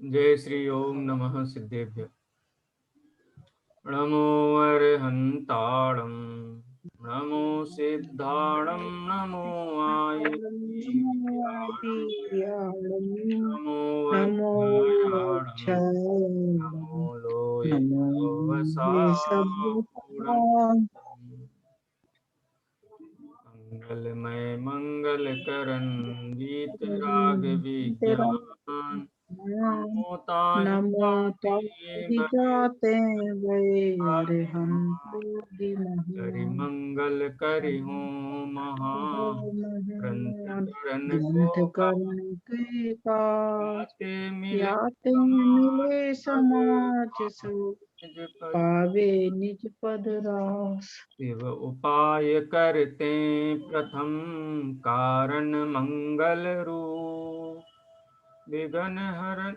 जय श्री ओम नमः सिद्धेभ्य। नमो अरहंताणं, नमो सिद्धाणं, नमो आयतीयाणं, नमो नमो वज्रायाणं, वज्रायाणं, नमो नमो लोहितवसापूरणं। वृषभवाहनं, मंगलमय मंगलकरण वीतराग विज्ञान, नमो ताहि नमो जाते ताहि भये जाते वै अरिहंतो महान। करि महान। मंगल करि हो महा, ग्रंथ महान करन को ग्रंथ करण के काज, गाते मिले याते समाज मिले पद, समाज सो निज पद। पावे निज पद रास। शिव उपाय करते प्रथम, कारण मंगल रूप। विघ्न हरन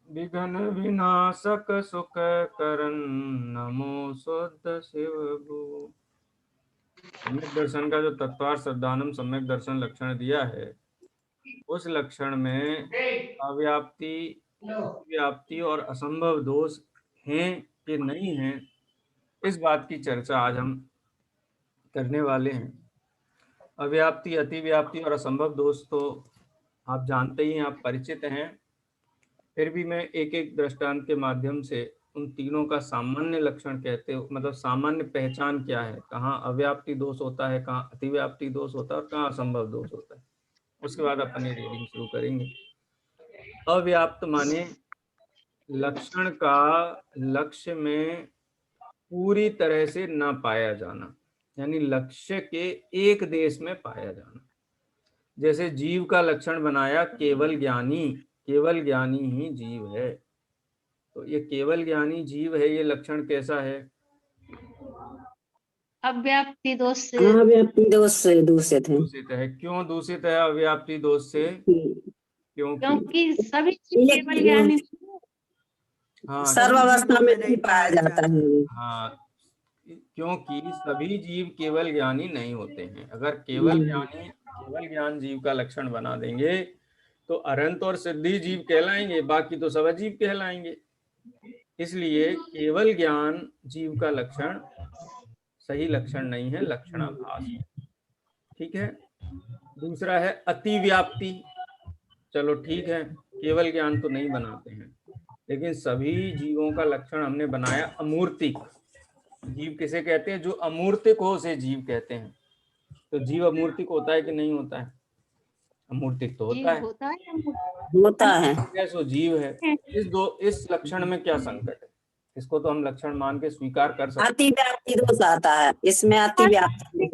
विघ्न विनाशक सुख करन, नमो शुद्ध शिव भू। सम्यक दर्शन का जो तत्वार श्रद्धानम सम्यक दर्शन लक्षण दिया है, उस लक्षण में अव्याप्ति, व्याप्ति और असंभव दोष हैं कि नहीं हैं, इस बात की चर्चा आज हम करने वाले हैं। अव्याप्ति, अतिव्याप्ति और असंभव दोष तो आप जानते ही हैं, आप परिचित हैं। फिर भी मैं एक एक दृष्टांत के माध्यम से उन तीनों का सामान्य लक्षण कहते हो, मतलब सामान्य पहचान क्या है, कहाँ अव्याप्ति दोष होता है, कहाँ अतिव्याप्ति दोष होता है और कहाँ असंभव दोष होता है, उसके बाद अपन ये रीडिंग शुरू करेंगे। अव्याप्त माने लक्षण का लक्ष्य में पूरी तरह से न पाया जाना, यानी लक्ष्य के एक देश में पाया जाना। जैसे जीव का लक्षण बनाया केवल ज्ञानी, केवल ज्ञानी ही जीव है। तो ये केवल ज्ञानी जीव है, ये लक्षण कैसा है? अव्याप्ति दोष से अव्याप्ति दोष से दूषित है। दूषित है। क्यों दूषित है अव्याप्ति दोष से? क्योंकि सभी चीज केवल ज्ञानी हाँ, सर्व अवस्था में नहीं पाया जाता है। हाँ, क्योंकि सभी जीव केवल ज्ञानी नहीं होते हैं। अगर केवल ज्ञानी, केवल ज्ञान जीव का लक्षण बना देंगे तो अनंत और सिद्धि जीव कहलाएंगे, बाकी तो सब अजीव कहलाएंगे। इसलिए केवल ज्ञान जीव का लक्षण सही लक्षण नहीं है, लक्षणाभास है। ठीक है। दूसरा है अतिव्याप्ति। चलो ठीक है, केवल ज्ञान तो नहीं बनाते हैं, लेकिन सभी जीवों का लक्षण हमने बनाया अमूर्तिक। जीव किसे कहते हैं? जो अमूर्तिक हो उसे जीव कहते हैं। तो जीव अमूर्तिक होता है कि नहीं होता है? अमूर्तिक तो होता है। होता है। सो जीव है। इस लक्षण में क्या संकट है? इसको तो हम लक्षण मान के स्वीकार कर सकते अति व्याप्ति दोष आता है, इसमें अति व्याप्ति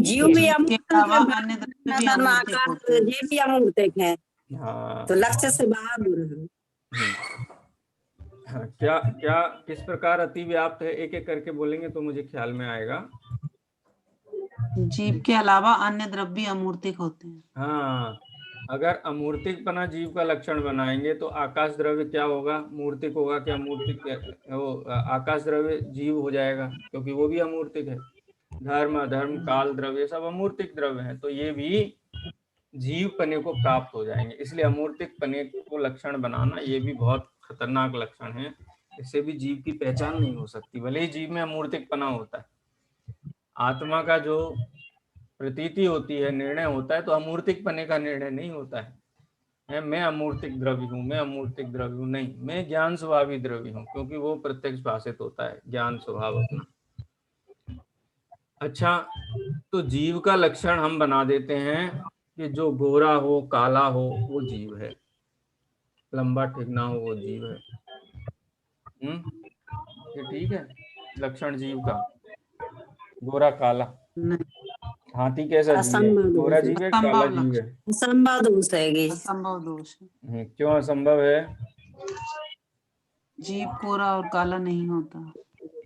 जीव भी अमूर्तिक है, जीव भी अमूर्तिक है। हाँ, तो लक्ष्य से बाहर हो रहा है। हाँ, क्या क्या किस प्रकार अति व्याप्त है, एक एक करके बोलेंगे तो मुझे ख्याल में आएगा। जीव के अलावा अन्य द्रव्य अमूर्तिक होते हैं। हाँ, अगर अमूर्तिक पना जीव का लक्षण बनाएंगे तो आकाश द्रव्य क्या होगा? मूर्तिक होगा क्या? मूर्तिक वो आकाश द्रव्य जीव हो जाएगा, क्योंकि वो भी अमूर्तिक है। धर्म, अधर्म, काल द्रव्य सब अमूर्तिक द्रव्य हैं, तो ये भी जीव पने को प्राप्त हो जाएंगे। इसलिए अमूर्तिक पने को लक्षण बनाना ये भी बहुत खतरनाक लक्षण है। इससे भी जीव की पहचान नहीं हो सकती, भले ही जीव में अमूर्तिक पना होता है। आत्मा का जो प्रतीति होती है, निर्णय होता है, तो अमूर्तिक पने का निर्णय नहीं होता है। मैं अमूर्तिक द्रव्य हूँ, मैं अमूर्तिक द्रव्य हूँ, नहीं, मैं ज्ञान स्वभावी द्रव्य हूँ, क्योंकि वो प्रत्यक्ष भाषित होता है ज्ञान स्वभाव अपना। अच्छा, तो जीव का लक्षण हम बना देते हैं कि जो गोरा हो, काला हो, वो जीव है, लंबा ठिगना हो वो जीव है। ये ठीक है लक्षण जीव का? गोरा काला, हाथी कैसा जीव है? गोरा जीव है, काला जीव है? असंभव दोष है। असंभव दोष है। क्यों असंभव है? जीव कोरा और काला नहीं होता।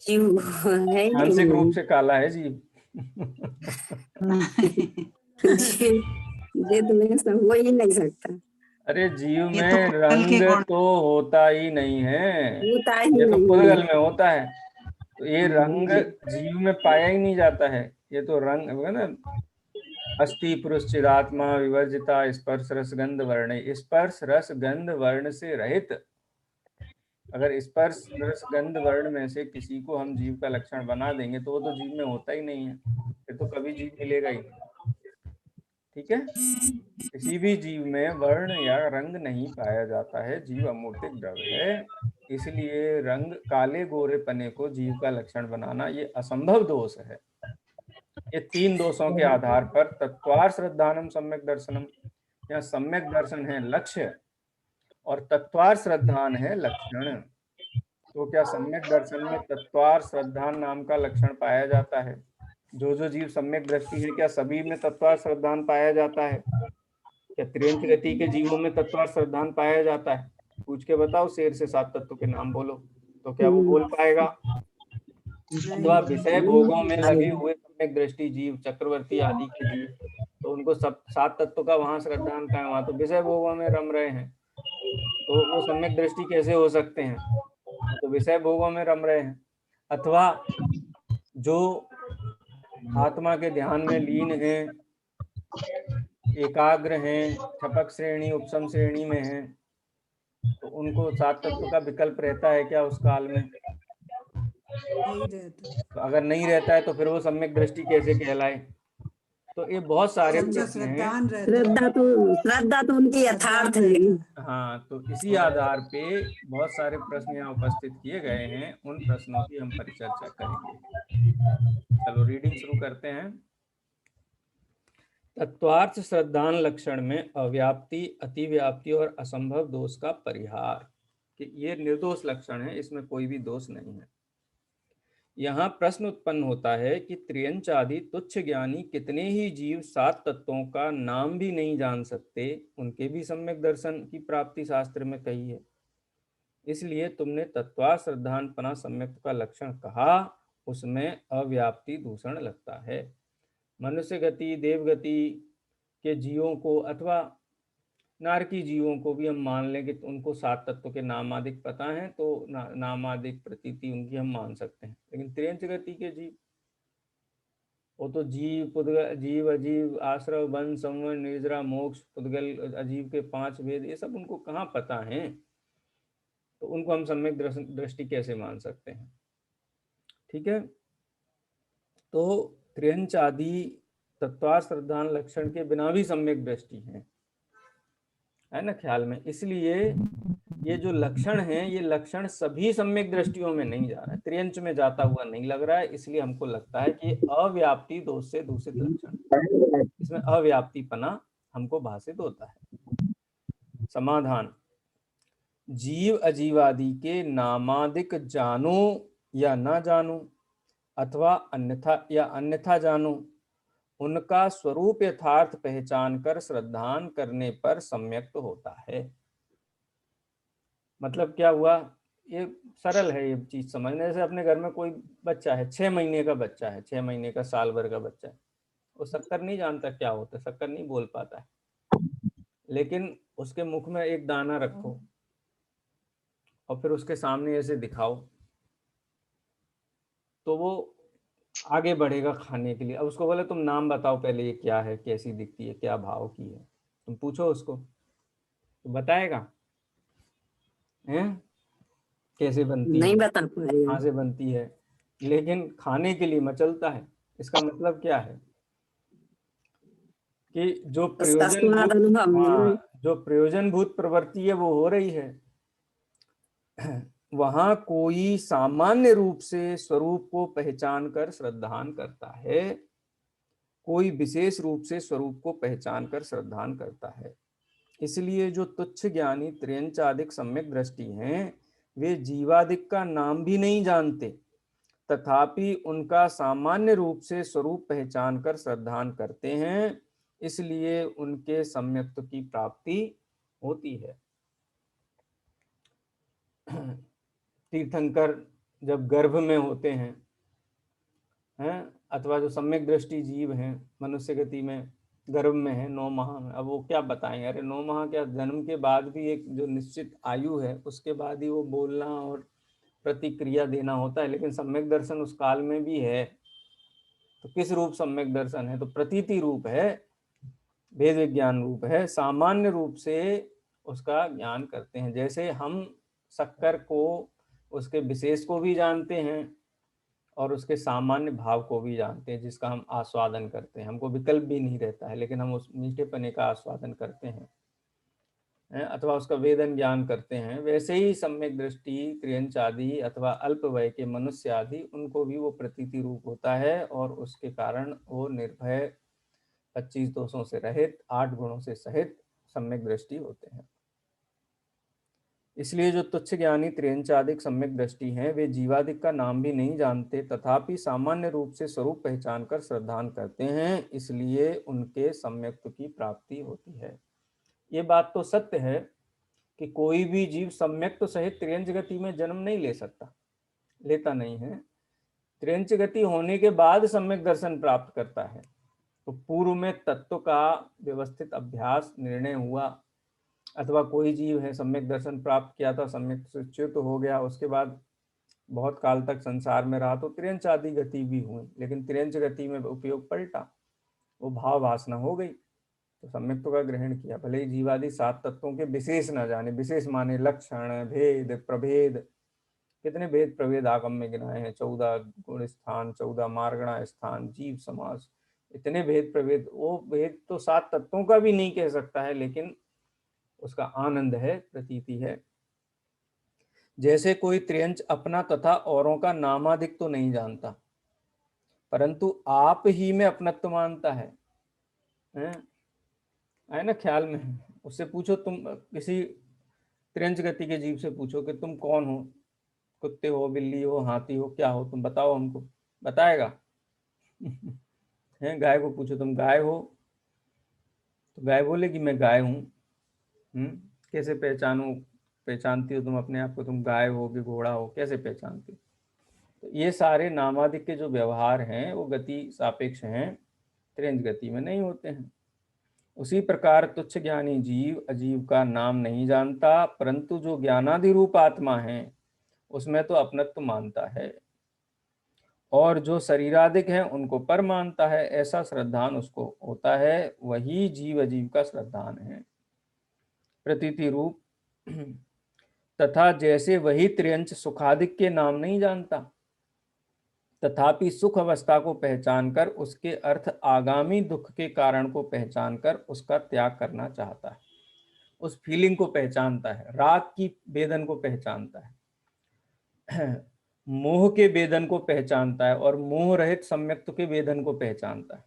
जीव है ही मानसिक नहीं। रूप से काला है जीव। ये तो हो ही नहीं सकता। अरे जीव ये में तो रंग तो होता ही नहीं है, होता ही ये तो नहीं है। पुद्गल में होता है। तो ये रंग जीव में पाया ही नहीं जाता है। ये तो रंग है ना, अस्ति पुरुषचिदात्मा विवर्जिता स्पर्श रस गंध वर्ण। स्पर्श रस गंध वर्ण से रहित, अगर स्पर्श रस गंध वर्ण में से किसी को हम जीव का लक्षण बना देंगे तो वो तो जीव में होता ही नहीं है, फिर तो कभी जीव मिलेगा ही नहीं। ठीक है, किसी भी जीव में वर्ण या रंग नहीं पाया जाता है, जीव अमूर्तिक द्रव्य है, इसलिए रंग काले गोरे पने को जीव का लक्षण बनाना ये असंभव दोष है। ये 3 दोषों के आधार पर तत्वार श्रद्धानम सम्यक दर्शनम, या सम्यक दर्शन है लक्ष्य और तत्वार श्रद्धान है लक्षण। तो क्या सम्यक दर्शन में तत्वार श्रद्धान नाम का लक्षण पाया जाता है? जो जीव सम्यक दृष्टि है, क्या सभी में तत्वार श्रद्धान पाया जाता है? क्या त्रियंच गति के जीवों में तत्वार श्रद्धान पाया जाता है? पूछ के बताओ, शेर से 7 तत्वों के नाम बोलो, तो क्या वो बोल पाएगा? अथवा विषय भोगों में लगे हुए सम्यक दृष्टि जीव, चक्रवर्ती आदि के जीव, तो उनको सब 7 तत्वों का वहां श्रद्धान का है, वहां तो विषय भोगों में रम रहे हैं, तो वो सम्यक दृष्टि कैसे हो सकते हैं? तो विषय भोगों में रम रहे हैं। अथवा जो आत्मा के ध्यान में लीन हैं, एकाग्र हैं, छपक श्रेणी उपसम श्रेणी में हैं, तो उनको 7 तत्व का विकल्प रहता है क्या उस काल में? नहीं रहता। तो अगर नहीं रहता है तो फिर वो सम्यक दृष्टि कैसे कहलाए? तो ये बहुत सारे प्रश्न हैं। श्रद्धा तो उनकी यथार्थ है। हाँ, तो इसी आधार पे बहुत सारे प्रश्न यहाँ उपस्थित किए गए हैं, उन प्रश्नों की हम परिचर्चा करेंगे। चलो रीडिंग शुरू करते हैं। तत्वार्थ श्रद्धान लक्षण में अव्याप्ति, अतिव्याप्ति और असंभव दोष का परिहार, कि ये निर्दोष लक्षण है, इसमें कोई भी दोष नहीं है। यहाँ प्रश्न उत्पन्न होता है कि त्रियंच आदि तुच्छ ज्ञानी कितने ही जीव 7 तत्वों का नाम भी नहीं जान सकते, उनके भी सम्यक दर्शन की प्राप्ति शास्त्र में कही है, इसलिए तुमने तत्वा श्रद्धानपना सम्यक का लक्षण कहा, उसमें अव्याप्ति दूषण लगता है। मनुष्य गति, देवगति के जीवों को अथवा नारकी जीवों को भी हम मान लें कि उनको 7 तत्व के नामादिक पता हैं, तो नामादिक प्रतीति उनकी हम मान सकते हैं। लेकिन त्रियंच गति के जीव, वो तो जीव, पुद्गल, जीव, अजीव, आश्रव, बंध, संवर, निर्जरा, मोक्ष, पुद्गल, अजीव के 5 भेद, ये सब उनको कहाँ पता है, तो उनको हम सम्यक दृष्टि कैसे मान सकते हैं? ठीक है, तो त्रियंच आदि तत्वा श्रद्धान लक्षण के बिना भी सम्यक दृष्टि है ना ख्याल में, इसलिए ये जो लक्षण है, ये लक्षण सभी सम्यक दृष्टियों में नहीं जा रहा है, त्रियंच में जाता हुआ नहीं लग रहा है, इसलिए हमको लगता है कि अव्याप्ति दोष से दूषित लक्षण, इसमें अव्याप्तिपना हमको भाषित होता है। समाधान, जीव अजीवादि के नामादिक जानो या ना जानो अथवा अन्यथा जानो, उनका स्वरूप यथार्थ पहचान कर श्रद्धान करने पर सम्यक्त होता है। मतलब क्या हुआ? ये सरल है ये चीज समझने। जैसे अपने घर में कोई बच्चा है, 6 महीने का बच्चा है, 6 महीने का, साल भर का बच्चा है, वो शक्कर नहीं जानता क्या होता है, शक्कर नहीं बोल पाता है, लेकिन उसके मुख में एक दाना रखो और फिर उसके सामने ऐसे दिखाओ, तो वो आगे बढ़ेगा खाने के लिए। अब उसको बोले तुम नाम बताओ पहले, ये क्या है, कैसी दिखती है, क्या भाव की है, तुम पूछो उसको, तो बताएगा हैं कैसे बनती नहीं है, बता पाएगा। कहाँ से बनती है, लेकिन खाने के लिए मचलता है। इसका मतलब क्या है कि जो प्रयोजनभूत प्रवृत्ति है वो हो रही है, वहां कोई सामान्य रूप से स्वरूप को पहचान कर श्रद्धान करता है, कोई विशेष रूप से स्वरूप को पहचान कर श्रद्धान करता है। इसलिए जो तुच्छ ज्ञानी त्रियंचादिक सम्यक दृष्टि हैं, वे जीवादिक का नाम भी नहीं जानते, तथापि उनका सामान्य रूप से स्वरूप पहचान कर श्रद्धान करते हैं, इसलिए उनके सम्यक्त्व की प्राप्ति होती है। तीर्थंकर जब गर्भ में होते हैं अथवा जो सम्यक दृष्टि जीव हैं मनुष्य गति में गर्भ में है 9 माह में, अब वो क्या बताएं, अरे 9 माह क्या, जन्म के बाद भी एक जो निश्चित आयु है उसके बाद ही वो बोलना और प्रतिक्रिया देना होता है, लेकिन सम्यक दर्शन उस काल में भी है, तो किस रूप सम्यक दर्शन है? तो प्रतीति रूप है, भेद विज्ञान रूप है। सामान्य रूप से उसका ज्ञान करते हैं। जैसे हम शक्कर को, उसके विशेष को भी जानते हैं और उसके सामान्य भाव को भी जानते हैं, जिसका हम आस्वादन करते हैं। हमको विकल्प भी नहीं रहता है, लेकिन हम उस मीठेपने का आस्वादन करते हैं, अथवा उसका वेदन ज्ञान करते हैं। वैसे ही सम्यक दृष्टि, क्रियंच आदि अथवा अल्प वय के मनुष्य आदि, उनको भी वो प्रतीति रूप होता है और उसके कारण वो निर्भय, 25 दोषों से रहित, 8 गुणों से सहित सम्यक दृष्टि होते हैं। इसलिए जो तुच्छ ज्ञानी त्रियंचादिक सम्यक दृष्टि हैं, वे जीवादिक का नाम भी नहीं जानते, तथापि सामान्य रूप से स्वरूप पहचान कर श्रद्धान करते हैं, इसलिए उनके सम्यक्त्व की प्राप्ति होती है। ये बात तो सत्य है कि कोई भी जीव सम्यक्त्व सहित त्रियंच गति में जन्म नहीं ले सकता, लेता नहीं है। त्रियंच गति होने के बाद सम्यक दर्शन प्राप्त करता है। तो पूर्व में तत्व का व्यवस्थित अभ्यास, निर्णय हुआ, अथवा कोई जीव है सम्यक दर्शन प्राप्त किया था, सम्यक से च्युत हो गया, उसके बाद बहुत काल तक संसार में रहा, तो त्रियंच आदि गति भी हुई, लेकिन त्रियंच गति में उपयोग पलटा, वो भाव वासना हो गई, तो सम्यक का ग्रहण किया। भले ही जीवादि 7 तत्वों के विशेष न जाने, विशेष माने लक्षण, भेद, प्रभेद, कितने भेद प्रभेद आगम में गिनाए हैं, 14 गुण स्थान, 14 मार्गणा स्थान, जीव समास, इतने भेद प्रभेद। वो भेद तो 7 तत्वों का भी नहीं कह सकता है, लेकिन उसका आनंद है, प्रतीति है। जैसे कोई त्रियंच अपना तथा औरों का नामादिक तो नहीं जानता, परंतु आप ही में अपनत्व मानता है ना, ख्याल में। उससे पूछो, तुम किसी त्रियंच गति के जीव से पूछो कि तुम कौन हो, कुत्ते हो, बिल्ली हो, हाथी हो, क्या हो, तुम बताओ हमको, बताएगा? गाय को पूछो तुम गाय हो, तो गाय बोलेगी मैं गाय हूँ। कैसे पहचानती हो तुम अपने आप को, तुम गाय हो कि घोड़ा हो, कैसे पहचानती हो? तो ये सारे नामादिक के जो व्यवहार हैं वो गति सापेक्ष हैं, त्रियंच गति में नहीं होते हैं। उसी प्रकार तुच्छ ज्ञानी जीव अजीव का नाम नहीं जानता, परंतु जो ज्ञानादि रूप आत्मा है उसमें तो अपनत्व मानता है, और जो शरीरादिक हैं उनको पर मानता है, ऐसा श्रद्धान उसको होता है, वही जीव अजीव का श्रद्धान है, प्रतीति रूप। तथा जैसे वही त्रियंच सुखादिक के नाम नहीं जानता, तथापि सुख अवस्था को पहचान कर उसके अर्थ आगामी दुख के कारण को पहचान कर उसका त्याग करना चाहता है, उस फीलिंग को पहचानता है, राग की वेदन को पहचानता है, मोह के वेदन को पहचानता है, और मोह रहित सम्यक्त्व के वेदन को पहचानता है।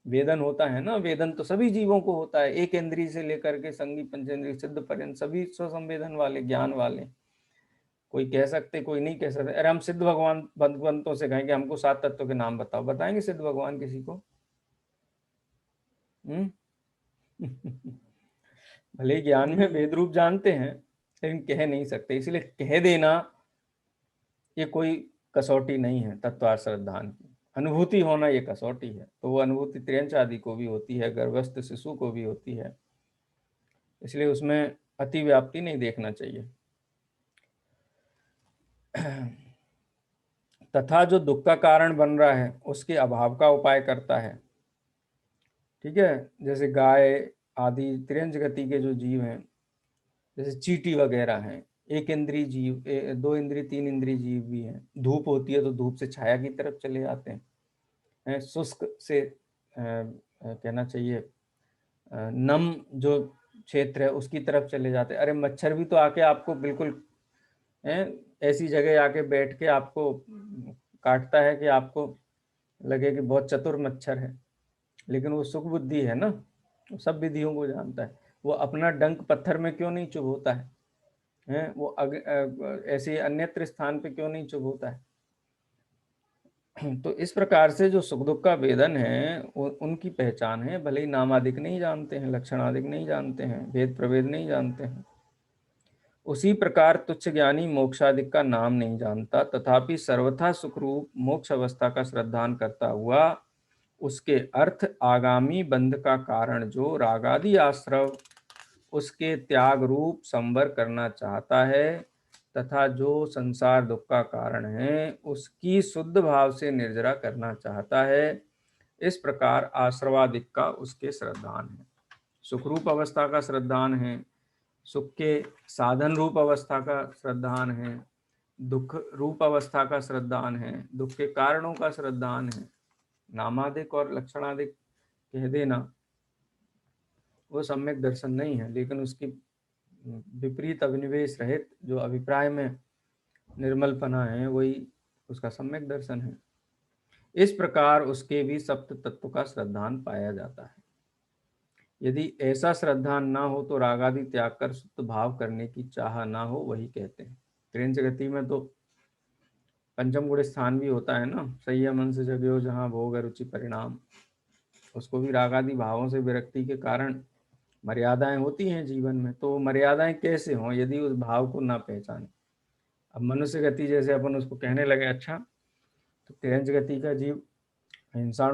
वेदन होता है ना, वेदन तो सभी जीवों को होता है, एक इंद्रिय से लेकर के संगी पंचेंद्रिय सिद्ध पर्यंत सभी स्वसंवेदन वाले, ज्ञान वाले। कोई कह सकते, कोई नहीं कह सकते। अरे हम सिद्ध भगवंतों से कहेंगे हमको 7 तत्वों के नाम बताओ, बताएंगे सिद्ध भगवान किसी को? भले ज्ञान में भेद रूप जानते हैं, लेकिन कह नहीं सकते, इसलिए कह देना ये कोई कसौटी नहीं है तत्वार श्रद्धान की। अनुभूति होना ये कसौटी है, तो वो अनुभूति त्रियंच आदि को भी होती है, गर्भस्थ शिशु को भी होती है, इसलिए उसमें अति व्याप्ति नहीं देखना चाहिए। तथा जो दुख का कारण बन रहा है उसके अभाव का उपाय करता है। ठीक है, जैसे गाय आदि त्रियंच गति के जो जीव हैं, जैसे चींटी वगैरह हैं, एक इंद्रिय जीव, 2 इंद्रिय 3 इंद्रिय जीव भी हैं। धूप होती है तो धूप से छाया की तरफ चले जाते हैं, शुष्क से कहना चाहिए नम जो क्षेत्र है उसकी तरफ चले जाते हैं। अरे मच्छर भी तो आके आपको बिल्कुल ऐसी जगह आके बैठ के आपको काटता है कि आपको लगे कि बहुत चतुर मच्छर है, लेकिन वो सुख बुद्धि है ना, वो सब विधियों को जानता है। वो अपना डंक पत्थर में क्यों नहीं चुभोता है, वो ऐसे अन्यत्र स्थान पे क्यों नहीं चुभोता है? तो इस प्रकार से जो सुख दुख का वेदन है उनकी पहचान है, भले ही नामादिक नहीं जानते हैं, लक्षणादिक नहीं जानते हैं, भेद प्रभेद नहीं जानते हैं। उसी प्रकार तुच्छ ज्ञानी मोक्षादिक का नाम नहीं जानता, तथापि सर्वथा सुखरूप मोक्ष अवस्था का श्रद्धान करता हुआ उसके अर्थ आगामी बंध का कारण जो रागादि आश्रव उसके त्याग रूप संवर करना चाहता है, तथा जो संसार दुख का कारण है उसकी शुद्ध भाव से निर्जरा करना चाहता है, इस प्रकार आश्रवादिक का उसके श्रद्धान है। सुख रूप अवस्था का श्रद्धान है, सुख के साधन रूप अवस्था का श्रद्धान है, दुख रूप अवस्था का श्रद्धान है, दुख के कारणों का श्रद्धान है। नामादिक और लक्षणादिक कह देना वो सम्यक दर्शन नहीं है, लेकिन उसकी विपरीत अभिनिवेश रहित जो अभिप्राय में निर्मलपना है वही उसका सम्यक दर्शन है। इस प्रकार उसके भी सप्त तत्व का श्रद्धान पाया जाता है। यदि ऐसा श्रद्धान ना हो तो रागादि त्याग कर शुद्ध भाव करने की चाह ना हो, वही कहते हैं। त्रिंच गति में तो पंचम गुण स्थान भी होता है ना, सही मन से जगयो जहाँ भोग रुचि परिणाम, उसको भी रागादि भावों से विरक्ति के कारण मर्यादाएं होती हैं जीवन में। तो मर्यादाएं कैसे हों यदि उस भाव को ना पहचाने। अब मनुष्य गति जैसे अपन उसको कहने लगे, अच्छा तो त्रिंच गति का जीव अहिंसा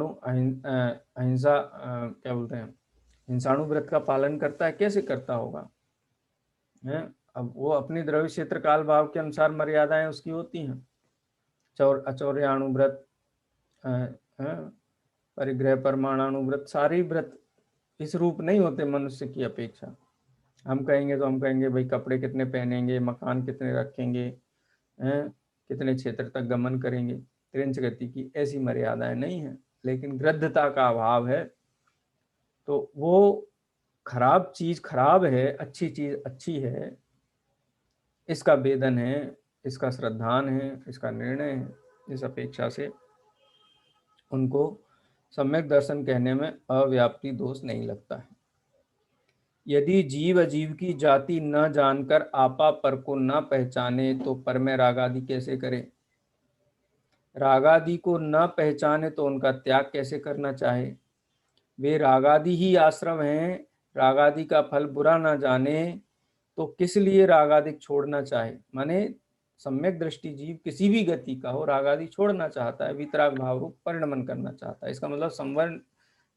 क्या बोलते हैं, हिंसाणु व्रत का पालन करता है, कैसे करता होगा है? अब वो अपनी द्रव्य क्षेत्र काल भाव के अनुसार मर्यादाएं उसकी होती हैं। अचौर्याणु व्रत, परिग्रह परमाणु व्रत, सारे व्रत इस रूप नहीं होते मनुष्य की अपेक्षा। हम कहेंगे तो हम कहेंगे भाई कपड़े कितने पहनेंगे, मकान कितने रखेंगे, कितने क्षेत्र तक गमन करेंगे। त्रिंच गति की ऐसी मर्यादाएं नहीं है, लेकिन गृद्धता का अभाव है। तो वो खराब चीज खराब है, अच्छी चीज अच्छी है, इसका वेदन है, इसका श्रद्धान है, इसका निर्णय है। इस अपेक्षा से उनको सम्यक दर्शन कहने में अव्याप्ति दोष नहीं लगता है। यदि जीव अजीव की जाति न जानकर आपा पर को न पहचाने तो पर में रागादि कैसे करे? रागादि को न पहचाने तो उनका त्याग कैसे करना चाहे? वे रागादि ही आश्रम हैं, रागादि का फल बुरा ना जाने तो किस लिए रागादिक छोड़ना चाहे? माने सम्यक दृष्टि जीव किसी भी गति का हो रागादि छोड़ना चाहता है, वितराग भाव रूप परिणमन करना चाहता है। इसका मतलब संवर्ण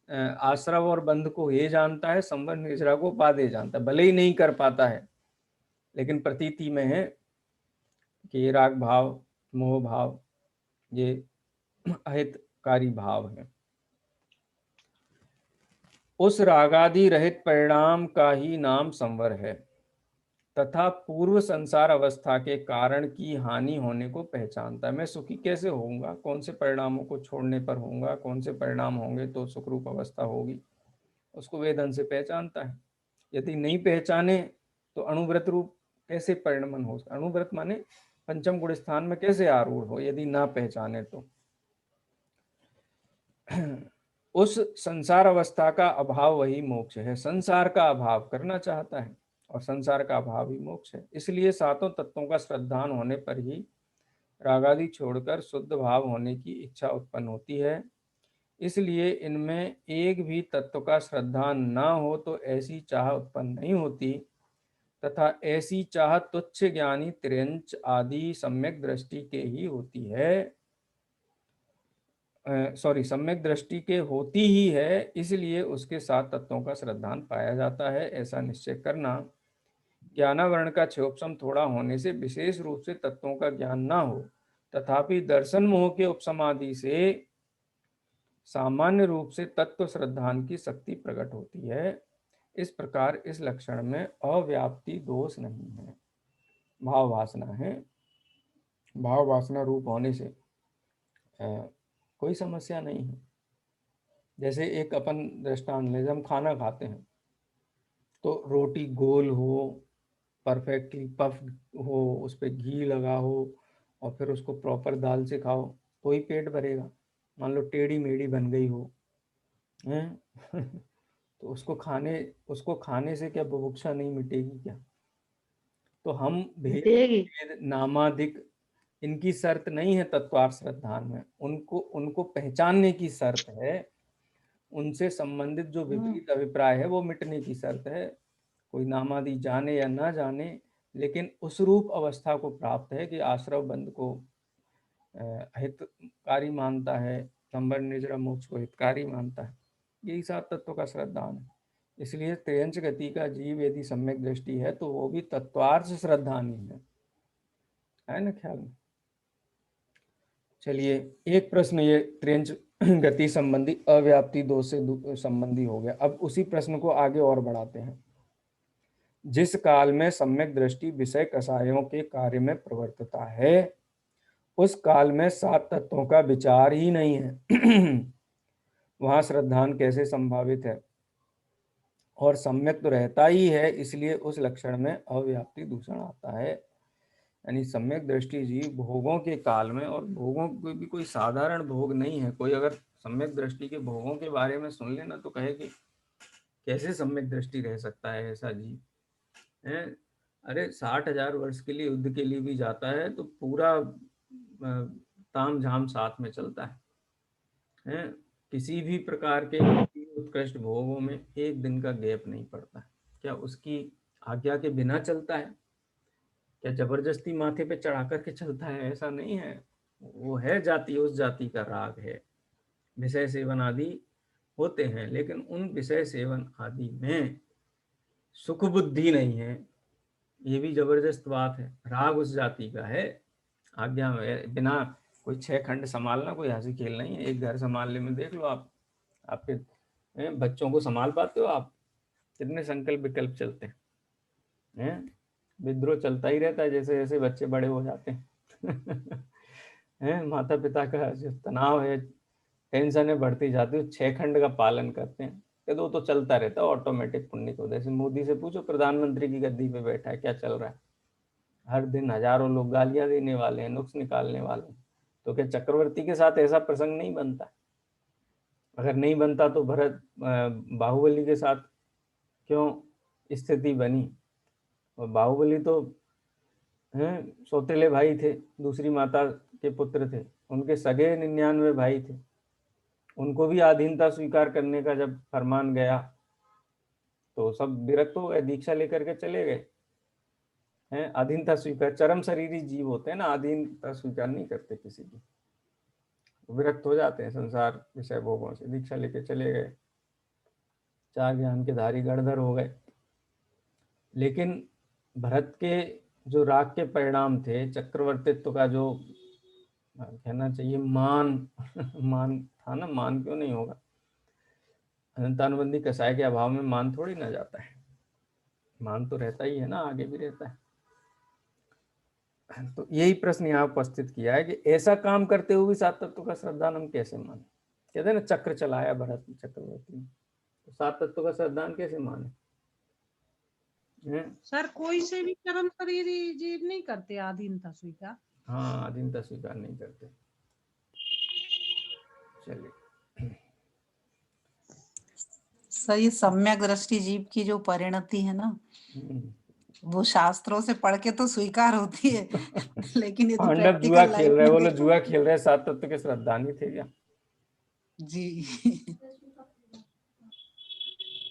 आश्रव और बंध को ये जानता है, संवर्ण निजरा को पादे जानता है। भले ही नहीं कर पाता है, लेकिन प्रतीति में है कि ये राग भाव मोह भाव ये अहितकारी भाव है। उस रागादि रहित परिणाम का ही नाम संवर है तथा पूर्व संसार अवस्था के कारण की हानि होने को पहचानता है। मैं सुखी कैसे होऊंगा, कौन से परिणामों को छोड़ने पर होऊंगा, कौन से परिणाम होंगे तो सुख रूप अवस्था होगी, उसको वेदन से पहचानता है। यदि नहीं पहचाने तो अणुव्रत रूप कैसे परिणमन हो? अणुव्रत माने पंचम गुण स्थान में कैसे आरूढ़ हो यदि ना पहचाने तो? उस संसार अवस्था का अभाव वही मोक्ष है। संसार का अभाव करना चाहता है और संसार का अभाव ही मोक्ष है। इसलिए सातों तत्वों का श्रद्धान होने पर ही रागादि छोड़कर शुद्ध भाव होने की इच्छा उत्पन्न होती है। इसलिए इनमें एक भी तत्व का श्रद्धान ना हो तो ऐसी चाह उत्पन्न नहीं होती तथा ऐसी चाह तुच्छ ज्ञानी त्रियंच आदि सम्यक दृष्टि के ही होती है, सम्यक दृष्टि के होती ही है। इसलिए उसके साथ तत्वों का श्रद्धान पाया जाता है। ऐसा निश्चय करना, ज्ञानावरण का क्षयोपशम थोड़ा होने से विशेष रूप से तत्वों का ज्ञान ना हो तथापि दर्शन मोह के उपशमादि से सामान्य रूप से तत्व श्रद्धान की शक्ति प्रकट होती है। इस प्रकार इस लक्षण में अव्याप्ति दोष नहीं है, भाव वासना है। भाव वासना रूप होने से कोई समस्या नहीं है। जैसे एक अपन दृष्टांत ले, जब हम खाना खाते हैं तो रोटी गोल हो, परफेक्टली पफ हो, उस पर घी लगा हो और फिर उसको प्रॉपर दाल से खाओ तो ही पेट भरेगा। मान लो टेढ़ी मेढ़ी बन गई हो हैं तो उसको खाने से क्या बुभुक्षा नहीं मिटेगी क्या? तो हम भेद नामादिक इनकी शर्त नहीं है तत्वार्थ श्रद्धान में, उनको पहचानने की शर्त है। उनसे संबंधित जो विपरीत अभिप्राय है वो मिटने की शर्त है। कोई नामादि जाने या ना जाने, लेकिन उस रूप अवस्था को प्राप्त है कि आश्रव बंध को हितकारी मानता है, संवर्ण निजरा मोक्ष को हितकारी मानता है। यही सात तत्वों का श्रद्धान है। इसलिए त्रियंच गति का जीव यदि सम्यक दृष्टि है तो वो भी तत्वार्थ श्रद्धान ही है ना ख्याल में? चलिए एक प्रश्न ये त्रियंच गति संबंधी, अव्याप्ति दोष से संबंधी हो गया। अब उसी प्रश्न को आगे और बढ़ाते हैं। जिस काल में सम्यक दृष्टि विषय कषायों के कार्य में प्रवर्तता है, उस काल में 7 तत्वों का विचार ही नहीं है। वहां श्रद्धान कैसे संभावित है? और सम्यक तो रहता ही है, इसलिए उस लक्षण में अव्याप्ति दूषण आता है। यानी सम्यक दृष्टि जीव भोगों के काल में, और भोगों को भी कोई साधारण भोग नहीं है। कोई अगर सम्यक दृष्टि के भोगों के बारे में सुन लेना तो कहे कि कैसे सम्यक दृष्टि रह सकता है ऐसा जीव है। अरे 60,000 वर्ष के लिए युद्ध के लिए भी जाता है तो पूरा ताम झाम साथ में चलता है। किसी भी प्रकार के उत्कृष्ट भोगों में एक दिन का गैप नहीं पड़ता। क्या उसकी आज्ञा के बिना चलता है? क्या जबरदस्ती माथे पे चढ़ा करके चलता है? ऐसा नहीं है। वो है जाति, उस जाति का राग है। विषय सेवन आदि होते हैं, लेकिन उन विषय सेवन आदि में सुख बुद्धि नहीं है। ये भी जबरदस्त बात है। राग उस जाति का है। आज्ञा में बिना कोई 6 खंड संभालना कोई हंसी खेल नहीं है। एक घर संभालने में देख लो आप, आपके बच्चों को संभाल पाते हो आप? कितने संकल्प विकल्प चलते हैं। विद्रोह चलता ही रहता है जैसे जैसे बच्चे बड़े हो जाते हैं। माता पिता का जो तनाव है, टेंशन है, बढ़ती जाती है। 6 खंड का पालन करते हैं तो तो चलता रहता है ऑटोमेटिक पुण्य को। जैसे मोदी से पूछो, प्रधानमंत्री की गद्दी पे बैठा है, क्या चल रहा है? हर दिन हजारों लोग गालियां देने वाले हैं, नुक्स निकालने वाले हैं। तो क्या चक्रवर्ती के साथ ऐसा प्रसंग नहीं बनता? अगर नहीं बनता तो भरत बाहुबली के साथ क्यों स्थिति बनी? बाहुबली तो सौतेले भाई थे, दूसरी माता के पुत्र थे, उनके सगे 99 भाई थे। उनको भी अधीनता स्वीकार करने का जब फरमान गया तो सब विरक्त हो गए, दीक्षा लेकर के चले गए। हैं अधीनता स्वीकार, चरम शरीरी जीव होते हैं ना, अधीनता स्वीकार नहीं करते किसी की, विरक्त हो जाते हैं संसार विषय भोगों से, दीक्षा लेके चले गए, 4 ज्ञान के धारी गणधर हो गए। लेकिन भरत के जो राग के परिणाम थे, चक्रवर्तित्व का जो कहना चाहिए मान मान था ना, मान क्यों नहीं होगा? अनंतानुबंधी कसाय के अभाव में मान थोड़ी ना जाता है, मान तो रहता ही है ना, आगे भी रहता है। तो यही प्रश्न यहाँ उपस्थित किया है कि ऐसा काम करते हुए भी 7 तत्व का श्रद्धान हम कैसे माने? कहते हैं ना, चक्र चलाया भरत चक्रवर्ती, तो 7 तत्व का श्रद्धान कैसे माने? सर कोई से भी कर्म शरीरी जीव नहीं करते अधीनता स्वीकार। हाँ, अधीनता स्वीकार नहीं करते। चलिए सर, ये सम्यक दृष्टि जीव की जो परिणति है ना, वो शास्त्रों से पढ़ के तो स्वीकार होती है लेकिन ये तो पांडव जुआ प्रैक्टिकल खेल लाइफ रहे, में वो लोग जुआ खेल रहे, 7 तत्व के श्रद्धानी थे क्या? जी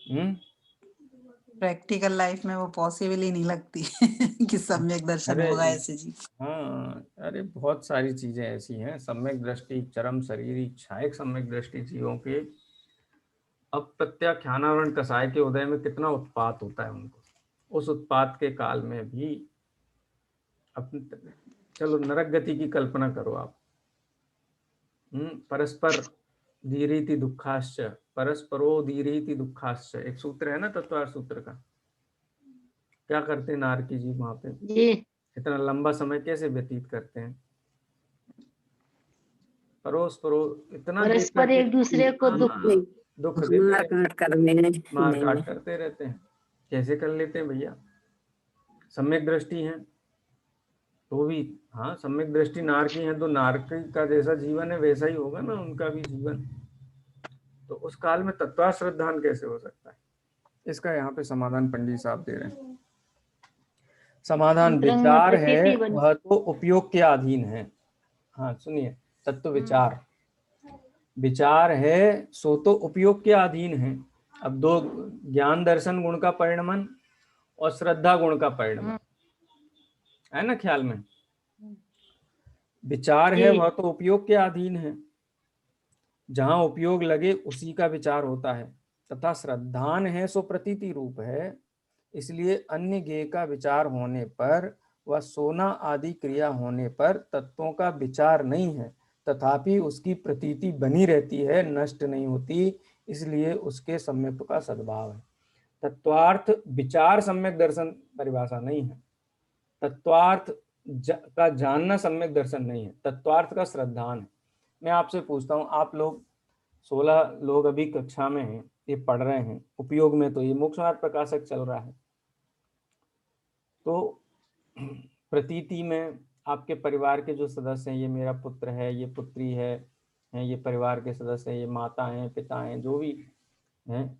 हम्म, प्रैक्टिकल लाइफ में वो पॉसिबल ही नहीं लगती कि सम्यक दर्शन अरे होगा ऐसे जी। हाँ, अरे बहुत सारी चीजें ऐसी हैं। सम्यक दृष्टि, चरम शरीरी इच्छाएं सम्यक दृष्टि जीवों के अप्रत्याख्यानावरण कसाय के उदय में कितना उत्पात होता है उनको। उस उत्पात के काल में भी अपने, चलो नरक गति की कल्पना करो आप। परस्पर दीरीति दुखाश्च, परस्परो दीरीति दुखाश्च, एक सूत्र है ना तत्वार सूत्र का। क्या करते हैं नारकी जी वहां पे? इतना लंबा समय कैसे व्यतीत करते हैं? परोस परो इतना परस्पर एक दूसरे को दुख दुख देते, मार काट नहीं, करते रहते हैं। कैसे कर लेते हैं भैया? सम्यक दृष्टि है तो भी, हाँ सम्यक दृष्टि नारकी है तो नारकी का जैसा जीवन है वैसा ही होगा ना उनका भी जीवन। तो उस काल में तत्वा श्रद्धान कैसे हो सकता है? इसका यहाँ पे समाधान पंडित साहब दे रहे हैं। समाधान विचार है वह तो उपयोग के अधीन है। हाँ सुनिए, तत्व विचार, विचार है सो तो उपयोग के अधीन है। अब 2, ज्ञान दर्शन गुण का परिणमन और श्रद्धा गुण का परिणमन है ना ख्याल में। विचार है वह तो उपयोग के अधीन है, जहां उपयोग लगे उसी का विचार होता है, तथा श्रद्धान है सो प्रतीति रूप है, इसलिए अन्य ज्ञेय का विचार होने पर व सोना आदि क्रिया होने पर तत्वों का विचार नहीं है तथापि उसकी प्रतीति बनी रहती है, नष्ट नहीं होती, इसलिए उसके सम्यक्त्व का सद्भाव है। तत्वार्थ विचार सम्यक दर्शन परिभाषा नहीं है। तत्वार्थ का जानना सम्यक दर्शन नहीं है। तत्वार्थ का श्रद्धान है। मैं आपसे पूछता हूँ, आप लोग 16 लोग अभी कक्षा में हैं, ये पढ़ रहे हैं, उपयोग में तो ये मोक्ष मार्ग प्रकाशक चल रहा है, तो प्रतीति में आपके परिवार के जो सदस्य हैं, ये मेरा पुत्र है, ये पुत्री है, ये परिवार के सदस्य हैं, ये माता हैं, पिता हैं, जो भी हैं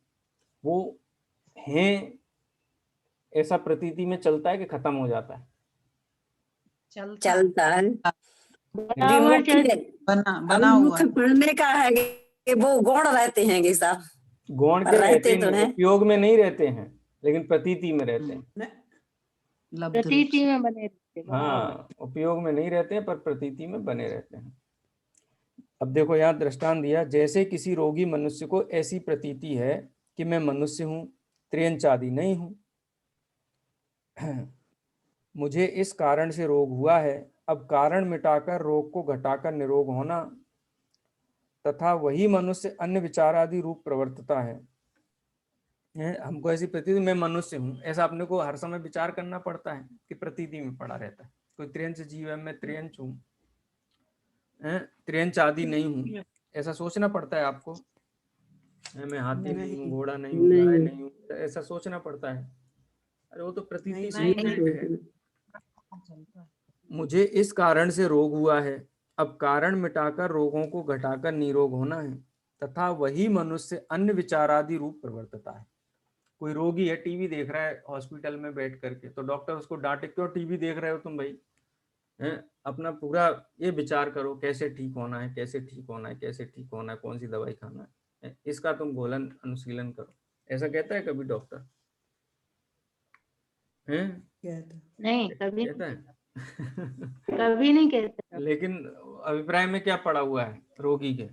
वो हैं, ऐसा प्रतीति में चलता है कि खत्म हो जाता है? चलता है। बराबर चल बना हुआ है। पढ़ने का है कि वो गौण रहते हैं कि साहब, गौण के रहते तो हैं, उपयोग में नहीं रहते हैं, लेकिन प्रतीति में रहते हैं। प्रतीति में बने रहते हैं। हाँ, उपयोग में नहीं रहते हैं पर प्रतीति में बने रहते हैं। अब देखो यहाँ दृष्टांत दिया, जैसे किसी रोगी मनुष्य को ऐसी प्रतीति है कि मैं मनुष्य हूँ, त्रियंच आदि नहीं हूँ, मुझे इस कारण से रोग हुआ है। अब कारण मिटाकर रोग को घटाकर निरोग होना तथा वही मनुष्य अन्य विचार आदि रूप प्रवर्तता है। हमको ऐसी प्रतीति, मैं मनुष्य हूँ, ऐसा अपने को हर समय विचार करना पड़ता है कि प्रतीति में पड़ा रहता है। कोई त्रियंच जीव है, मैं त्रियंच हूँ, त्रियंच आदि नहीं हूँ, ऐसा सोचना पड़ता है आपको। मैं हाथी नहीं हूँ, घोड़ा नहीं हूँ, गाय नहीं हूँ, ऐसा सोचना पड़ता है। अरे वो तो प्रतीति से है। मुझे इस कारण से रोग हुआ है। अब कारण मिटाकर रोगों को घटाकर निरोग होना है तथा वही मनुष्य अन्य विचारादि रूप प्रवर्तता है। कोई रोगी है, टीवी देख रहा है हॉस्पिटल में बैठ करके, तो डॉक्टर उसको डांटे, क्यों टीवी देख रहे हो तुम भाई, अपना पूरा ये विचार करो कैसे ठीक होना है, कैसे ठीक होना है, कैसे ठीक होना है, कौन सी दवाई खाना है, इसका तुम घोलन अनुशीलन करो। ऐसा कहता है कभी डॉक्टर? नहीं, कभी कहता है? कभी नहीं कहता। लेकिन अभिप्राय में क्या पड़ा हुआ है रोगी के?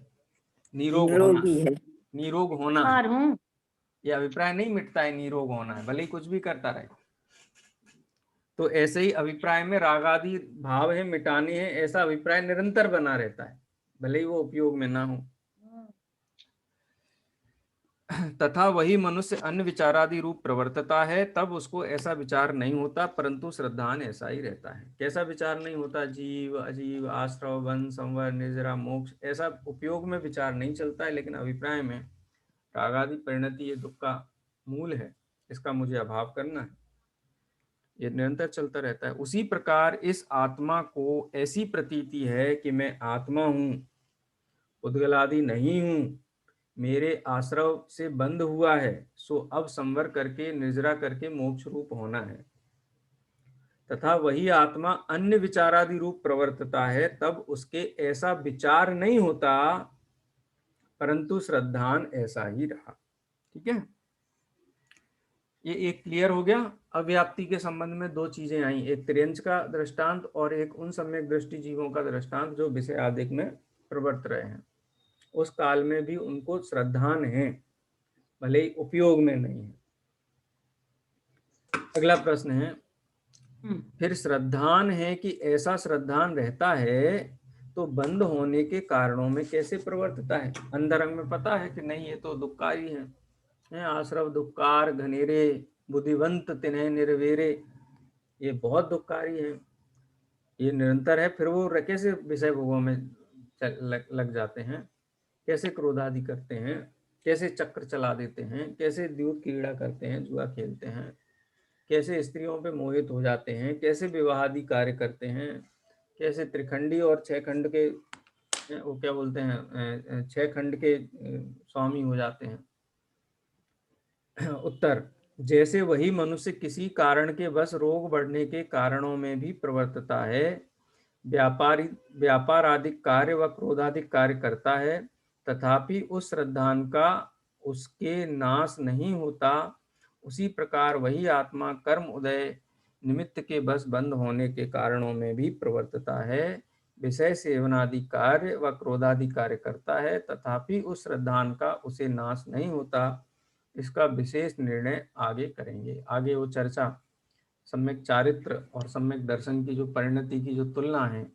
निरोग होना, रोगी है, निरोग होना है। बीमार हूँ। ये अभिप्राय नहीं मिटता है, निरोग होना है, भले ही कुछ भी करता रहे। तो ऐसे ही अभिप्राय में राग आदि भाव है, मिटाने हैं, ऐसा अभिप्राय निरंतर बना रहता है, भले ही वो उपयोग में ना हो। तथा वही मनुष्य अन्य विचारादि रूप प्रवर्तता है, तब उसको ऐसा विचार नहीं होता, परंतु श्रद्धान ऐसा ही रहता है। कैसा विचार नहीं होता? जीव, अजीव, आश्रव, वन, संवर, निर्जरा, मोक्ष, ऐसा उपयोग में विचार नहीं चलता है, लेकिन अभिप्राय में रागादि परिणति ये दुख का मूल है, इसका मुझे अभाव करना है, ये निरंतर चलता रहता है। उसी प्रकार इस आत्मा को ऐसी प्रतीति है कि मैं आत्मा हूँ, उद्गल आदि नहीं हूँ, मेरे आश्रव से बंद हुआ है, सो अब संवर करके निर्जरा करके मोक्ष रूप होना है। तथा वही आत्मा अन्य विचारादि रूप प्रवर्तता है, तब उसके ऐसा विचार नहीं होता, परंतु श्रद्धान ऐसा ही रहा। ठीक है, ये एक क्लियर हो गया। अव्याप्ति के संबंध में दो चीजें आई, एक त्रियंच का दृष्टांत और एक उन सम्यक दृष्टि जीवों का दृष्टांत जो विषय आदिक में प्रवर्त रहे हैं। उस काल में भी उनको श्रद्धान है, भले ही उपयोग में नहीं है। अगला प्रश्न है, फिर श्रद्धान है कि ऐसा श्रद्धान रहता है तो बंद होने के कारणों में कैसे प्रवर्तता है? अंतरंग में पता है कि नहीं ये तो दुखकारी है, आश्रव दुखकार घनेरे, बुद्धिवंत तिन्हे निर्वेरे, ये बहुत दुखकारी है, ये निरंतर है, फिर वो कैसे विषय भोगों में लग जाते हैं, कैसे क्रोधादि करते हैं, कैसे चक्र चला देते हैं, कैसे द्यूत क्रीड़ा करते हैं, जुआ खेलते हैं, कैसे स्त्रियों पे मोहित हो जाते हैं, कैसे विवाहादि कार्य करते हैं, कैसे त्रिखंडी और 6 खंड के, वो क्या बोलते हैं, 6 खंड के स्वामी हो जाते हैं। उत्तर, जैसे वही मनुष्य किसी कारण के बस रोग बढ़ने के कारणों में भी प्रवर्तता है, व्यापार आदि कार्य व क्रोधादिक कार्य करता है, तथापि उस श्रद्धान का उसके नाश नहीं होता, उसी प्रकार वही आत्मा कर्म उदय निमित्त के बस बंद होने के कारणों में भी प्रवर्तता है, विषय सेवनादि कार्य व क्रोधादि कार्य करता है, तथापि उस श्रद्धान का उसे नाश नहीं होता। इसका विशेष निर्णय आगे करेंगे। आगे वो चर्चा सम्यक चारित्र और सम्यक दर्शन की जो परिणति की जो तुलना है,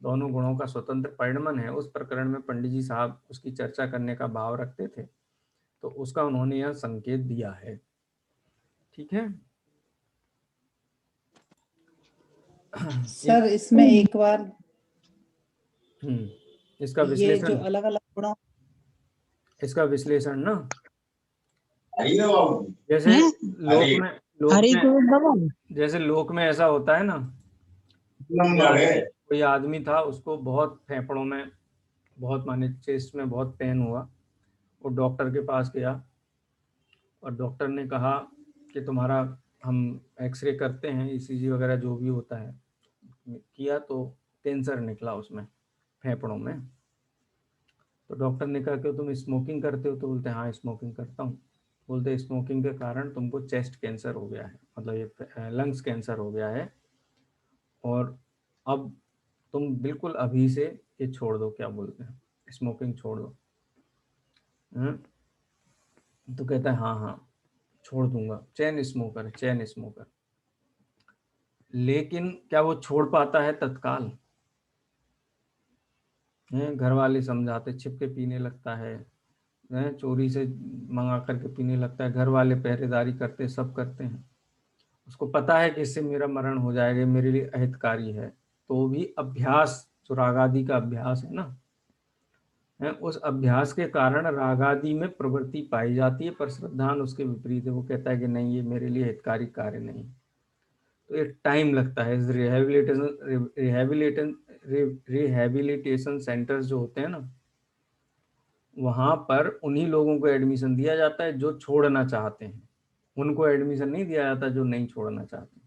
दोनों गुणों का स्वतंत्र परिणमन है, उस प्रकरण में पंडित जी साहब उसकी चर्चा करने का भाव रखते थे, तो उसका उन्होंने यह संकेत दिया है। ठीक है। सर इसमें एक बार इसका ये विश्लेषण, जो अलग अलग गुणों, इसका विश्लेषण ना, जैसे लोक में ऐसा होता है ना, कोई आदमी था, उसको बहुत फेफड़ों में बहुत, माने चेस्ट में बहुत पेन हुआ, वो डॉक्टर के पास गया और डॉक्टर ने कहा कि तुम्हारा हम एक्सरे करते हैं, ईसीजी वगैरह जो भी होता है, किया तो कैंसर निकला उसमें फेफड़ों में। तो डॉक्टर ने कहा कि तुम स्मोकिंग करते हो? तो बोलते हाँ स्मोकिंग करता हूँ। बोलते स्मोकिंग के कारण तुमको चेस्ट कैंसर हो गया है, मतलब ये लंग्स कैंसर हो गया है, और अब तुम बिल्कुल अभी से ये छोड़ दो, क्या बोलते हैं, स्मोकिंग छोड़ दो। तो कहता है हाँ हाँ छोड़ दूंगा, चेन स्मोकर, चेन स्मोकर। लेकिन क्या वो छोड़ पाता है तत्काल? घर वाले समझाते, छिप के पीने लगता है, चोरी से मंगा करके पीने लगता है, घर वाले पहरेदारी करते, सब करते हैं, उसको पता है कि इससे मेरा मरण हो जाएगा, मेरे लिए अहितकारी है, तो भी अभ्यास, जो रागादि का अभ्यास है ना, उस अभ्यास के कारण रागादि में प्रवृत्ति पाई जाती है, पर श्रद्धान उसके विपरीत है, वो कहता है कि नहीं ये मेरे लिए हितकारी कार्य नहीं। तो एक टाइम लगता है। रिहेबिलिटेशन सेंटर्स जो होते हैं ना, वहां पर उन्हीं लोगों को एडमिशन दिया जाता है जो छोड़ना चाहते हैं, उनको एडमिशन नहीं दिया जाता जो नहीं छोड़ना चाहते।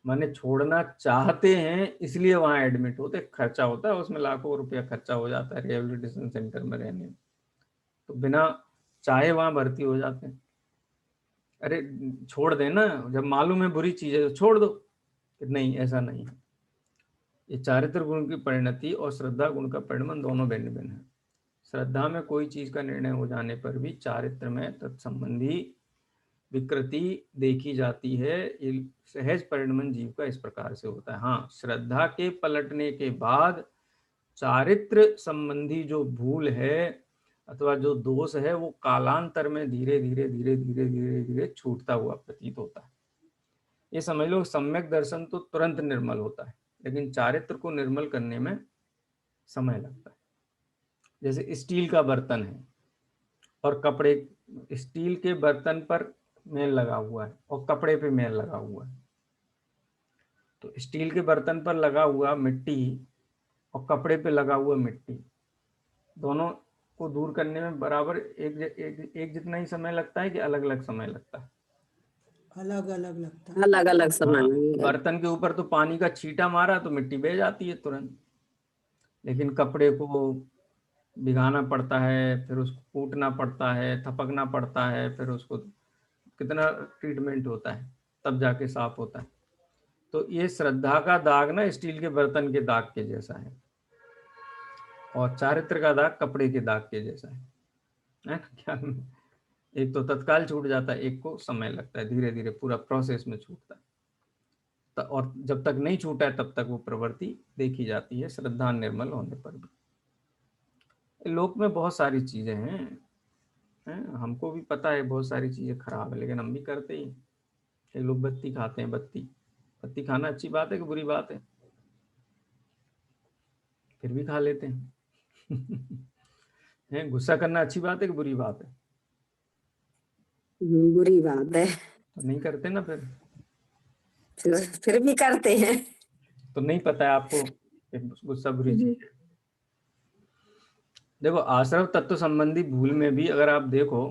माने छोड़ना चाहते हैं इसलिए वहां एडमिट होते, खर्चा होता है उसमें, लाखों रुपया खर्चा हो जाता है रिहेबिलिटेशन सेंटर में रहने में, तो बिना चाहे वहां भर्ती हो जाते हैं। अरे छोड़ देना, जब मालूम है बुरी चीज है तो छोड़ दो। नहीं, ऐसा नहीं है। ये चारित्र गुण की परिणति और श्रद्धा गुण का परिणमन दोनों भिन्न भिन्न है। श्रद्धा में कोई चीज का निर्णय हो जाने पर भी चारित्र में तत्संबंधी विकृति देखी जाती है। ये सहज परिणमन जीव का इस प्रकार से होता है। हाँ, श्रद्धा के पलटने के बाद चारित्र संबंधी जो भूल है अथवा जो दोष है वो कालांतर में धीरे धीरे धीरे धीरे धीरे धीरे छूटता हुआ प्रतीत होता है। ये समझ लो, सम्यक दर्शन तो तुरंत निर्मल होता है, लेकिन चारित्र को निर्मल करने में समय लगता है। जैसे स्टील का बर्तन है और कपड़े, स्टील के बर्तन पर मेल लगा हुआ है और कपड़े पे मेल लगा हुआ है, तो स्टील के बर्तन पर लगा हुआ मिट्टी और कपड़े पे लगा हुआ मिट्टी, दोनों को दूर करने में बराबर एक जितना ही समय लगता है कि अलग अलग समय लगता है? अलग अलग लगता है, अलग अलग समय लगेगा। बर्तन के ऊपर तो पानी का छींटा मारा तो मिट्टी बह जाती है तुरंत, लेकिन कपड़े को भिगाना पड़ता है, फिर उसको कूटना पड़ता है, थपकना पड़ता है, फिर उसको कितना ट्रीटमेंट होता है, तब जाके साफ होता है। तो ये श्रद्धा का दाग ना स्टील के बर्तन के दाग के जैसा है, और चारित्र का दाग कपड़े के दाग के जैसा है क्या? एक तो तत्काल छूट जाता है, एक को समय लगता है, धीरे धीरे पूरा प्रोसेस में छूटता है। और जब तक नहीं छूटा है तब तक वो प्रवृत्ति देखी जाती है, श्रद्धा निर्मल होने पर भी। लोक में बहुत सारी चीजें हैं, हमको भी पता है बहुत सारी चीजें खराब है, लेकिन हम भी करते ही। कई लोग बत्ती खाते हैं, बत्ती खाना अच्छी बात है कि बुरी बात है? फिर भी खा लेते हैं। गुस्सा करना अच्छी बात है कि बुरी बात है? बुरी बात है। तो नहीं करते ना फिर भी करते हैं। तो नहीं पता है आपको कि गुस्सा बुरी चीज है। देखो, आश्रव तत्व संबंधी भूल में भी अगर आप देखो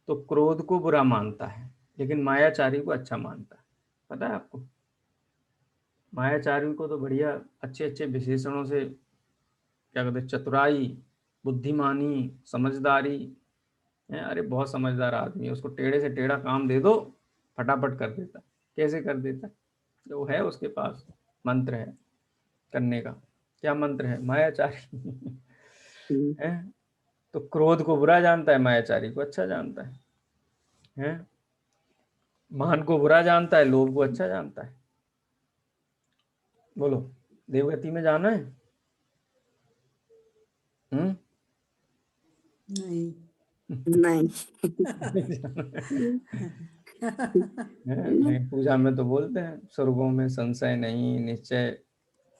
तो क्रोध को बुरा मानता है, लेकिन मायाचारी को अच्छा मानता है। पता है आपको? मायाचारी को तो बढ़िया अच्छे अच्छे विशेषणों से क्या कहते हैं, चतुराई, बुद्धिमानी, समझदारी है। अरे बहुत समझदार आदमी है, उसको टेढ़े से टेढ़ा काम दे दो फटाफट कर देता। कैसे कर देता? जो है उसके पास मंत्र है करने का। क्या मंत्र है? मायाचारी है। तो क्रोध को बुरा जानता है, मायाचारी को अच्छा जानता है। मान को बुरा जानता है, लोभ को अच्छा जानता है। बोलो। देवगति में जाना है? नहीं। नहीं। लेकिन पूजा में तो बोलते हैं स्वर्गों में संशय नहीं, निश्चय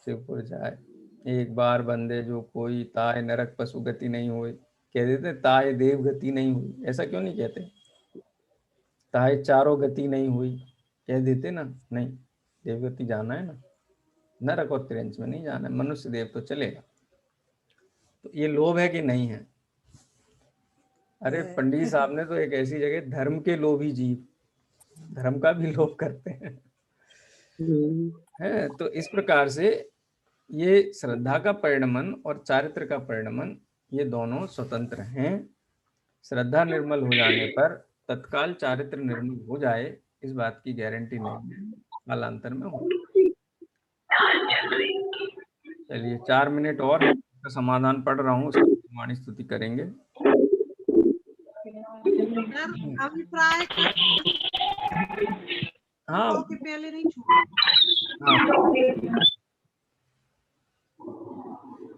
शिवपुर जाए, एक बार बंदे जो कोई, ताय नरक पशु गति नहीं हुई। कह देते ताय देव गति नहीं हुई, ऐसा क्यों नहीं कहते? ताय चारों गति नहीं हुई कह देते ना। नहीं, देवगति जाना है ना, नरक और त्रिंच में नहीं जाना है। मनुष्य देव तो चलेगा। तो ये लोभ है कि नहीं है? अरे पंडित जी साहब ने तो एक ऐसी जगह, धर्म के लोभी जीव, धर्म का भी लोभ करते हैं। है तो इस प्रकार से ये श्रद्धा का परिणमन और चारित्र का परिणमन, ये दोनों स्वतंत्र हैं। श्रद्धा निर्मल हो जाने पर तत्काल चारित्र निर्मल हो जाए, इस बात की गारंटी नहीं है, कालांतर में हो। चलिए 4 मिनट और का समाधान पढ़ रहा हूँ, उसकी वाणी स्तुति करेंगे। अभिप्राय हाँ के पहले नहीं छूटा। हाँ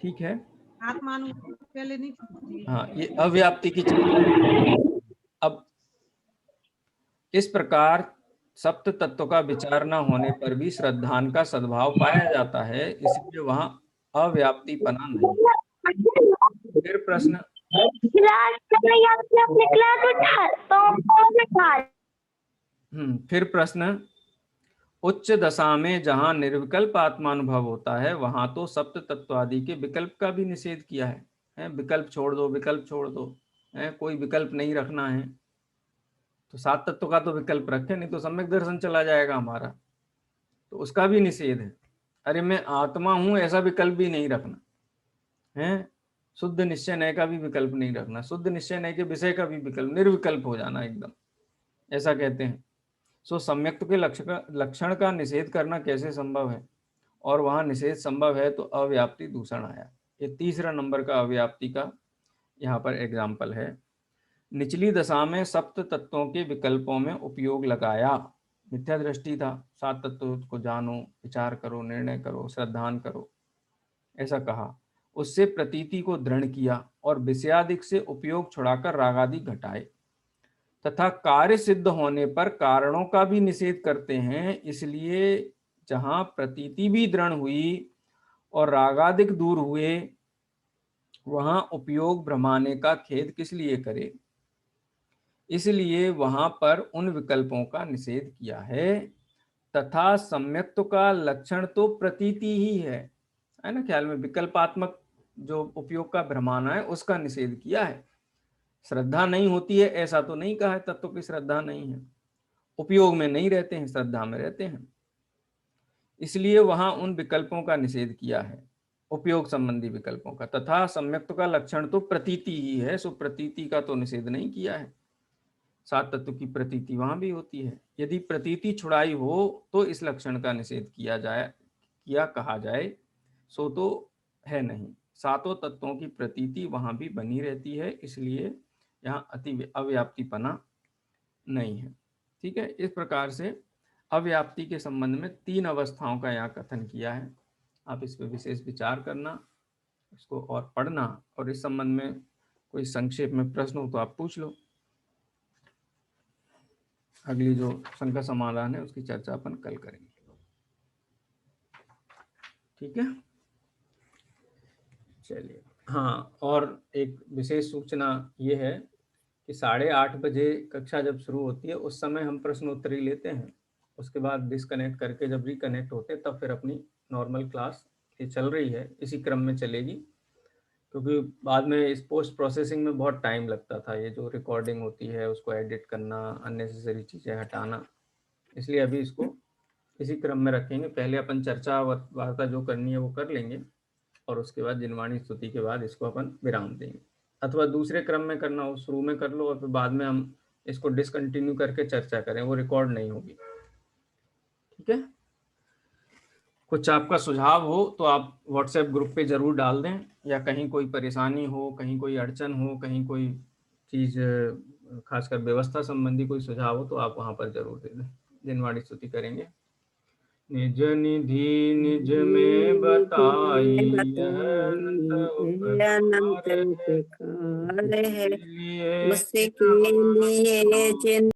ठीक है। आत्मान पहले नहीं छूटती। हाँ, ये अव्याप्ति की चर्चा। अब इस प्रकार सप्त तत्व का विचार न होने पर भी श्रद्धान का सद्भाव पाया जाता है, इसलिए वहां अव्याप्तिपना नहीं। फिर प्रश्न फिर प्रश्न, उच्च दशा में जहां निर्विकल्प आत्मानुभव होता है, वहां तो सप्त तत्व आदि के विकल्प का भी निषेध किया है। विकल्प छोड़ दो, विकल्प छोड़ दो, कोई विकल्प नहीं रखना है। तो 7 तत्व का तो विकल्प रखे, नहीं तो सम्यक दर्शन चला जाएगा हमारा, तो उसका भी निषेध है। अरे मैं आत्मा हूं ऐसा विकल्प भी नहीं रखना है। शुद्ध निश्चय नय का भी विकल्प नहीं रखना, शुद्ध निश्चय नय के विषय का भी विकल्प, निर्विकल्प हो जाना एकदम, ऐसा कहते हैं। सो सम्यक्त के लक्षण का निषेध करना कैसे संभव है? और वहां निषेध संभव है तो अव्याप्ति दूषण आया। ये तीसरा नंबर का अव्याप्ति का यहाँ पर एग्जाम्पल है। निचली दशा में सप्त तत्वों के विकल्पों में उपयोग लगाया, मिथ्या दृष्टि था। 7 तत्वों को जानो, विचार करो, निर्णय करो, श्रद्धान करो, ऐसा कहा। उससे प्रतीति को दृढ़ किया और विषयादिक से उपयोग छुड़ाकर रागादि घटाए, तथा कार्य सिद्ध होने पर कारणों का भी निषेध करते हैं। इसलिए जहां प्रतीति भी दृढ़ हुई और रागादिक दूर हुए, वहां उपयोग भ्रमाने का खेद किस लिए करे? इसलिए वहां पर उन विकल्पों का निषेध किया है। तथा सम्यक्त्व का लक्षण तो प्रतीति ही है ना, ख्याल में विकल्पात्मक जो उपयोग का भ्रमाना है उसका निषेध किया है। श्रद्धा नहीं होती है ऐसा तो नहीं कहा है, तत्व की श्रद्धा नहीं है, उपयोग में नहीं रहते हैं, श्रद्धा में रहते हैं। इसलिए वहां उन विकल्पों का निषेध किया है, उपयोग संबंधी विकल्पों का। तथा सम्यक्त्व का लक्षण तो प्रतीति ही है, सो प्रतीति का तो निषेध नहीं किया है। 7 तत्व की प्रतीति वहां भी होती है। यदि प्रतीति छुड़ाई हो तो इस लक्षण का निषेध किया कहा जाए, सो तो है नहीं। 7 तत्वों की प्रतीति वहां भी बनी रहती है, इसलिए यहाँ अति अव्याप्तिपना नहीं है। ठीक है, इस प्रकार से अव्याप्ति के संबंध में 3 अवस्थाओं का यहाँ कथन किया है। आप इस पर विशेष विचार करना, इसको और पढ़ना, और इस संबंध में कोई संक्षेप में प्रश्न हो तो आप पूछ लो। अगली जो शंका समाधान है उसकी चर्चा अपन कल करेंगे। ठीक है, चलिए। हाँ, और एक विशेष सूचना ये है कि 8:30 बजे कक्षा जब शुरू होती है उस समय हम प्रश्नोत्तरी लेते हैं, उसके बाद डिस्कनेक्ट करके जब रिकनेक्ट होते हैं तब फिर अपनी नॉर्मल क्लास ये चल रही है, इसी क्रम में चलेगी। क्योंकि बाद में इस पोस्ट प्रोसेसिंग में बहुत टाइम लगता था, ये जो रिकॉर्डिंग होती है उसको एडिट करना, अननेसेसरी चीज़ें हटाना, इसलिए अभी इसको इसी क्रम में रखेंगे। पहले अपन चर्चा वार्ता जो करनी है वो कर लेंगे, और उसके बाद जिनवाणी स्तुति के बाद इसको अपन विराम देंगे। अथवा दूसरे क्रम में करना हो, शुरू में कर लो और फिर बाद में हम इसको डिसकंटिन्यू करके चर्चा करें, वो रिकॉर्ड नहीं होगी। ठीक है, कुछ आपका सुझाव हो तो आप व्हाट्सएप ग्रुप पे जरूर डाल दें, या कहीं कोई परेशानी हो, कहीं कोई अड़चन हो, कहीं कोई चीज़ खासकर व्यवस्था संबंधी कोई सुझाव हो तो आप वहाँ पर जरूर दे दें, जिनवाणी स्तुति करेंगे। निज निधि निज में बताई, यह अनंत उपकार है, अनंत उपकार है, उसके लिए उसके लिए चिन्ह